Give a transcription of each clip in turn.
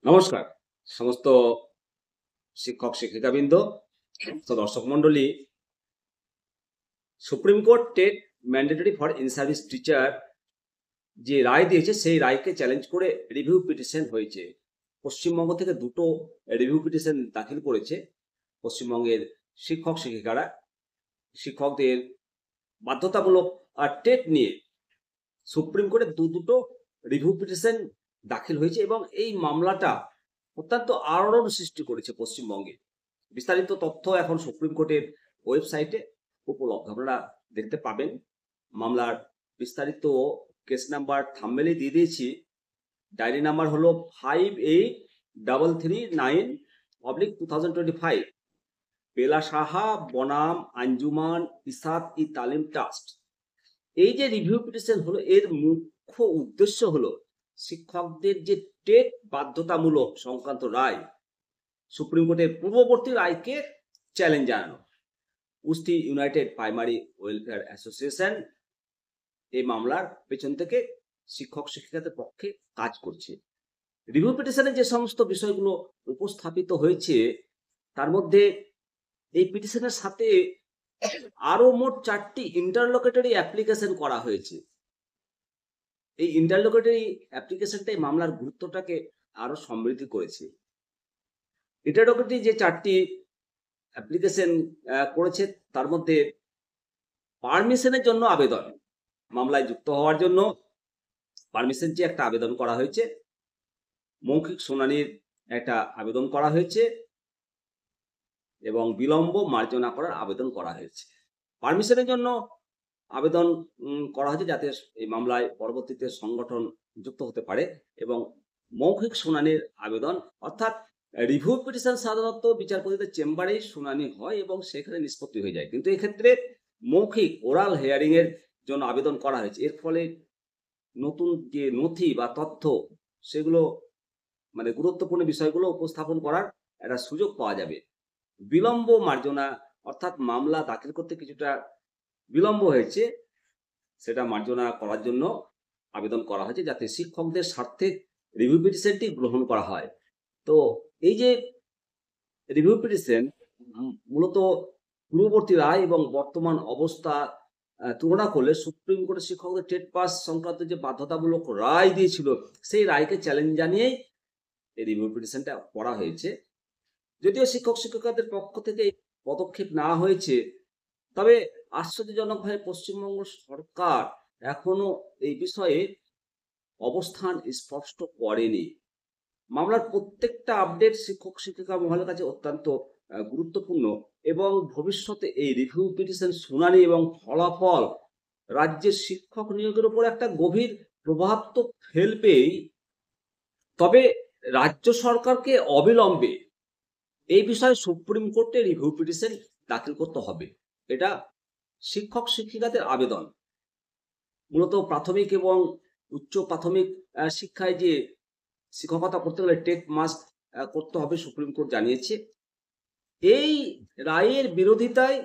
নমস্কার সমস্ত শিক্ষক শিক্ষিকাবৃন্দ, তো দর্শক মন্ডলী, supreme court TET mandatory for in service teacher যে রায় দিয়েছে সেই রায়কে চ্যালেঞ্জ করে রিভিউ পিটিশন হয়েছে। পশ্চিমবঙ্গ থেকে দুটো রিভিউ পিটিশন দাখিল করেছে পশ্চিমবঙ্গের শিক্ষক শিক্ষিকারা। শিক্ষকদের বাধ্যতামূলক টেট নিয়ে সুপ্রিম কোর্টে দুটো রিভিউ পিটিশন দাখিল হয়েছে এবং এই মামলাটা অত্যন্ত আলোড়ন সৃষ্টি করেছে পশ্চিমবঙ্গে। বিস্তারিত তথ্য এখন সুপ্রিম কোর্টের ওয়েবসাইটে উপলব্ধ, আপনারা দেখতে পাবেন। মামলার বিস্তারিত কেস নাম্বার থাম্বনেলে দিয়ে দিয়েছি। ডায়েরি নাম্বার হলো 583339/2025। বেলা সাহা বনাম আঞ্জুমান ইসাত ই তালিম ট্রাস্ট। এই যে রিভিউ পিটিশন হলো, এর মুখ্য উদ্দেশ্য হলো শিক্ষকদের যে টেট বাধ্যতামূলক সংক্রান্ত রায়, সুপ্রিম কোর্টের পূর্ববর্তী রায়কে চ্যালেঞ্জ জানানো। কুস্তি ইউনাইটেড প্রাইমারি ওয়েলফেয়ার অ্যাসোসিয়েশন এই মামলার পেছন থেকে শিক্ষক শিক্ষিকাদের পক্ষে কাজ করছে। রিভিউ পিটিশনে যে সমস্ত বিষয়গুলো উপস্থাপিত হয়েছে তার মধ্যে এই পিটিশনের সাথে আরো মোট 4টি ইন্টারলোকেটরি অ্যাপ্লিকেশন করা হয়েছে। এই ইন্টারলোকেটরি অ্যাপ্লিকেশনটাই মামলার গুরুত্বটাকে আরো সমৃদ্ধি করেছে। ইন্টারলোকেটরি যে 4টি অ্যাপ্লিকেশন করেছে তার মধ্যে পারমিশনের জন্য আবেদন, মামলায় যুক্ত হওয়ার জন্য পারমিশন চেয়ে একটা আবেদন করা হয়েছে, মৌখিক শুনানির একটা আবেদন করা হয়েছে এবং বিলম্ব মার্জনা করার আবেদন করা হয়েছে। পারমিশনের জন্য আবেদন করা হয়েছে যাতে এই মামলায় পরবর্তীতে সংগঠন যুক্ত হতে পারে, এবং মৌখিক শুনানির আবেদন অর্থাৎ রিভিউ পিটিশন সাধারণত বিচারপতিদের চেম্বারেই শুনানি হয় এবং সেখানে নিষ্পত্তি হয়ে যায়, কিন্তু এক্ষেত্রে মৌখিক ওরাল হিয়ারিং এর জন্য আবেদন করা হয়েছে। এর ফলে নতুন যে নথি বা তথ্য সেগুলো মানে গুরুত্বপূর্ণ বিষয়গুলো উপস্থাপন করার একটা সুযোগ পাওয়া যাবে। বিলম্ব মার্জনা অর্থাৎ মামলা দাখিল করতে কিছুটা বিলম্ব হয়েছে, সেটা মার্জনা করার জন্য আবেদন করা হয়েছে যাতে শিক্ষকদের স্বার্থে রিভিউ পিটিশনটি গ্রহণ করা হয়। তো এই যে রিভিউ পিটিশন মূলত পূর্ববর্তী রায় এবং বর্তমান অবস্থা তুলনা করলে সুপ্রিম কোর্টের শিক্ষকদের টেট পাস সংক্রান্ত যে বাধ্যতামূলক রায় দিয়েছিল সেই রায়কে চ্যালেঞ্জ জানিয়েই এই রিভিউ পিটিশনটা করা হয়েছে। যদিও শিক্ষক শিক্ষিকাদের পক্ষ থেকে এই পদক্ষেপ নেওয়া হয়েছে, তবে আশ্চর্যজনকভাবে পশ্চিমবঙ্গ সরকার এখনো এই বিষয়ে অবস্থান স্পষ্ট করেনি। মামলার প্রত্যেকটা আপডেট শিক্ষক শিক্ষিকা মহলের কাছে অত্যন্ত গুরুত্বপূর্ণ এবং ভবিষ্যতে এই রিভিউ পিটিশন শুনানি এবং ফলাফল রাজ্যের শিক্ষক নিয়োগের উপর একটা গভীর প্রভাব তো ফেলবেই, তবে রাজ্য সরকারকে অবিলম্বে এই বিষয়ে সুপ্রিম কোর্টে রিভিউ পিটিশন দাখিল করতে হবে। এটা শিক্ষক শিক্ষিকাদের আবেদন। মূলত প্রাথমিক এবং উচ্চ প্রাথমিক শিক্ষায় যে শিক্ষকতা করতে গেলে টেট মাস্ট করতে হবে, সুপ্রিম কোর্ট জানিয়েছে। এই রায়ের বিরোধিতায়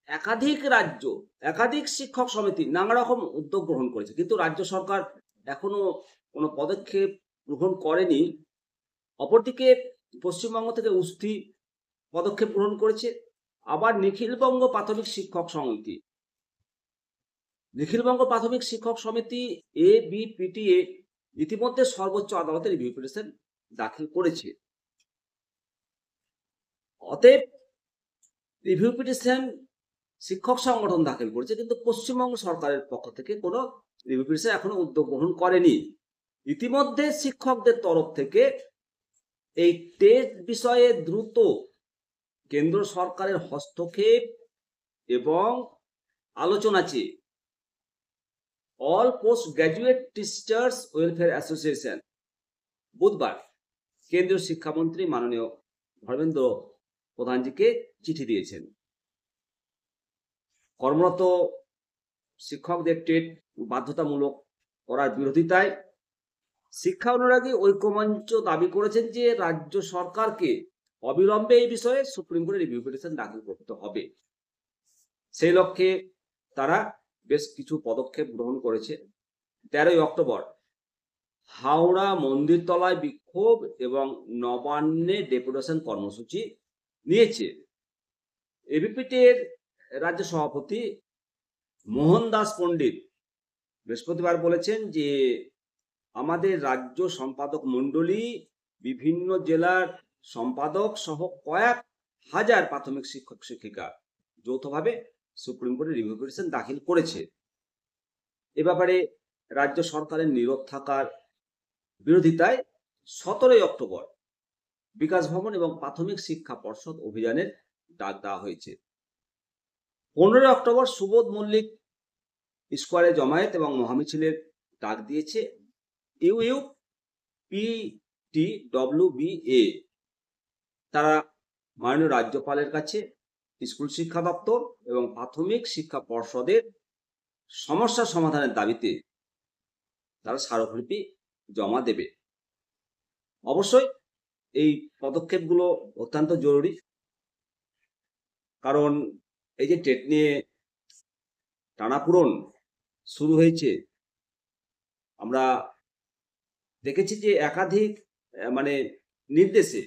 একাধিক রাজ্য, একাধিক শিক্ষক সমিতি নানা রকম উদ্যোগ গ্রহণ করেছে, কিন্তু রাজ্য সরকার এখনো কোনো পদক্ষেপ গ্রহণ করেনি। অপরদিকে পশ্চিমবঙ্গ থেকে উস্থি পদক্ষেপ গ্রহণ করেছে, আবার নিখিলবঙ্গ প্রাথমিক শিক্ষক সমিতি, নিখিলবঙ্গ প্রাথমিক শিক্ষক সমিতি ABPTA ইতিমধ্যে সর্বোচ্চ আদালতে রিভিউ পিটিশন দাখিল করেছে। অতএব রিভিউ পিটিশন শিক্ষক সংগঠন দাখিল করেছে, কিন্তু পশ্চিমবঙ্গ সরকারের পক্ষ থেকে কোনো রিভিউ পিটিশন এখনো উদ্যোগ গ্রহণ করেনি। ইতিমধ্যে শিক্ষকদের তরফ থেকে এই টেট বিষয়ে দ্রুত কেন্দ্র সরকারের হস্তক্ষেপ এবং আলোচনা চেয়ে all post graduate teachers welfare association বুধবার কেন্দ্রীয় শিক্ষামন্ত্রী মাননীয় ধর্মেন্দ্র প্রধানজিকে চিঠি দিয়েছেন। কর্মরত শিক্ষকদের টেট বাধ্যতামূলক করার বিরোধিতায় শিক্ষা অনুরাগী ঐক্যমঞ্চ দাবি করেছেন যে রাজ্য সরকারকে অবিলম্বে এই বিষয়ে সুপ্রিম কোর্টে রিভিউ পিটিশন দাখিল করতে হবে। সেই লক্ষ্যে তারা বেশ কিছু পদক্ষেপ গ্রহণ করেছে। 13ই অক্টোবর হাওড়া মন্দিরতলায় বিক্ষোভ এবং নবান্নে ডেপুটেশন কর্মসূচি নিয়েছে। এবিপিটির রাজ্য সভাপতি মোহনদাস পণ্ডিত বৃহস্পতিবার বলেছেন যে আমাদের রাজ্য সম্পাদক মণ্ডলী বিভিন্ন জেলার সম্পাদক সহ কয়েক হাজার প্রাথমিক শিক্ষক শিক্ষিকা যৌথভাবে সুপ্রিম কোর্টে রিভিউ পিটিশন দাখিল করেছে। এ ব্যাপারে রাজ্য সরকারের নীরব থাকার বিরোধিতায় 17 অক্টোবর বিকাশ ভবন এবং প্রাথমিক শিক্ষা পর্ষদ অভিযানের ডাক দেওয়া হয়েছে। 15 অক্টোবর সুবোধ মল্লিক স্কোয়ারে জমায়েত এবং মহামিছিলের ডাক দিয়েছে UUPTWBA। তারা মাননীয় রাজ্যপালের কাছে স্কুল শিক্ষা দপ্তর এবং প্রাথমিক শিক্ষা পর্ষদের সমস্যা সমাধানের দাবিতে তারা স্মারকলিপি জমা দেবে। অবশ্যই এই পদক্ষেপগুলো অত্যন্ত জরুরি, কারণ এই যে টেট নিয়ে টানাপোড়েন শুরু হয়েছে, আমরা দেখেছি যে একাধিক নির্দেশে,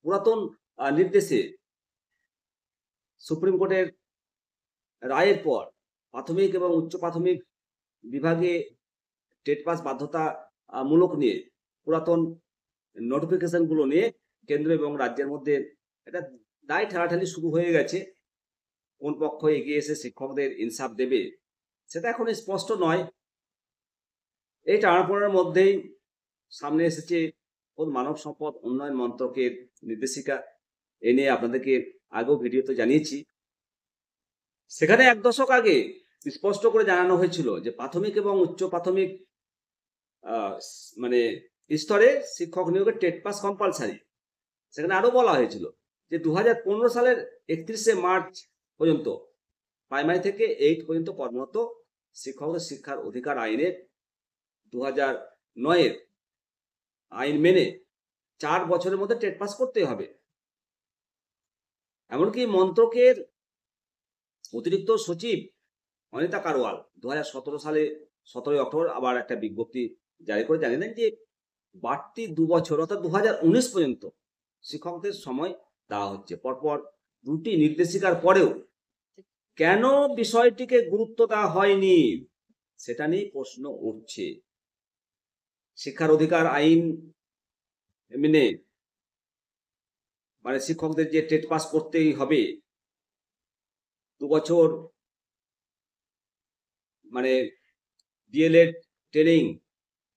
পুরাতন নির্দেশে সুপ্রিম কোর্টের রায়ের পর প্রাথমিক এবং উচ্চ প্রাথমিক বিভাগে টেট পাস বাধ্যতামূলক নিয়ে পুরাতন নোটিফিকেশনগুলো নিয়ে কেন্দ্র এবং রাজ্যের মধ্যে একটা দায় ঠেলাঠেলি শুরু হয়ে গেছে। কোন পক্ষ এগিয়ে এসে শিক্ষকদের ইনসাফ দেবে সেটা এখন স্পষ্ট নয়। এই টানাপোড়েনের মধ্যেই সামনে এসেছে মানব সম্পদ উন্নয়ন মন্ত্রকের নির্দেশিকা। এ নিয়ে আপনাদেরকে আগেও ভিডিওতে জানিয়েছি। সেখানে 1 দশক আগে স্পষ্ট করে জানানো হয়েছিল যে প্রাথমিক এবং উচ্চ প্রাথমিক স্তরে শিক্ষক নিয়োগের টেট পাস কম্পালসারি। সেখানে আরো বলা হয়েছিল যে 2015 সালের 31শে মার্চ পর্যন্ত প্রাইমারি থেকে 8 পর্যন্ত কর্মরত শিক্ষকদের শিক্ষার অধিকার আইনের 2009 আইন মেনে 4 বছরের মধ্যে টেট পাস করতে হবে। এমনকি মন্ত্রকের অতিরিক্ত সচিব অনিতা কারওয়াল 2017 সালে 17 অক্টোবর আবার একটা বিজ্ঞপ্তি জারি করে জানিয়েছেন যে বাড়তি 2 বছর অর্থাৎ 2019 পর্যন্ত শিক্ষকদের সময় দেওয়া হচ্ছে। পরপর 2টি নির্দেশিকার পরেও কেন বিষয়টিকে গুরুত্ব দেওয়া হয়নি সেটা নিয়ে প্রশ্ন উঠছে। শিক্ষার অধিকার আইন মেনে শিক্ষকদের যে টেট পাস করতেই হবে, 2 বছর ডিএলএড ট্রেনিং,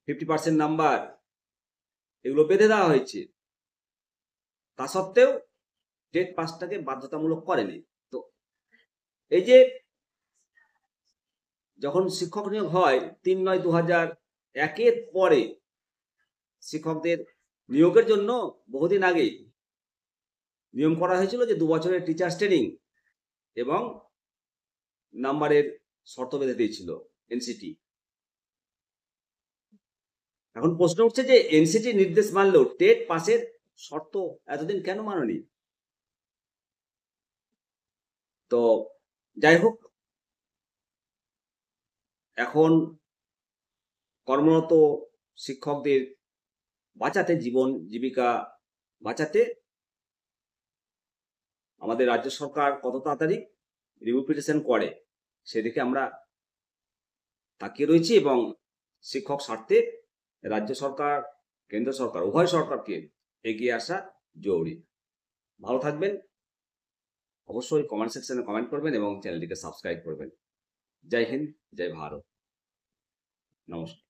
50% নাম্বার, এগুলো বেঁধে দেওয়া হয়েছে। তা সত্ত্বেও টেট পাসটাকে বাধ্যতামূলক করেনি। তো এই যে যখন শিক্ষক নিয়োগ হয় 3/9/2001 পরে শিক্ষকদের নিয়োগের জন্য বহুদিন আগে নিয়ম করা হয়েছিল যে 2 বছরের টিচার্স ট্রেনিং এবং নাম্বারের শর্ত বেঁধে দিয়েছিল এনসিটি। এখন প্রশ্ন উঠছে যে এনসিটি নির্দেশ মানলেও টেট পাসের শর্ত এতদিন কেন মাননি? তো যাই হোক, এখন কর্মরত শিক্ষকদের বাঁচাতে, জীবন জীবিকা বাঁচাতে আমাদের রাজ্য সরকার কত তাড়াতাড়ি রিভিউ পিটিশন করে সেদিকে আমরা তাকিয়ে রয়েছি এবং শিক্ষক স্বার্থে রাজ্য সরকার, কেন্দ্র সরকার, উভয় সরকারকে এগিয়ে আসা জরুরি। ভালো থাকবেন, অবশ্যই কমেন্ট সেকশনে কমেন্ট করবেন এবং চ্যানেলটিকে সাবস্ক্রাইব করবেন। জয় হিন্দ, জয় ভারত, নমস্কার।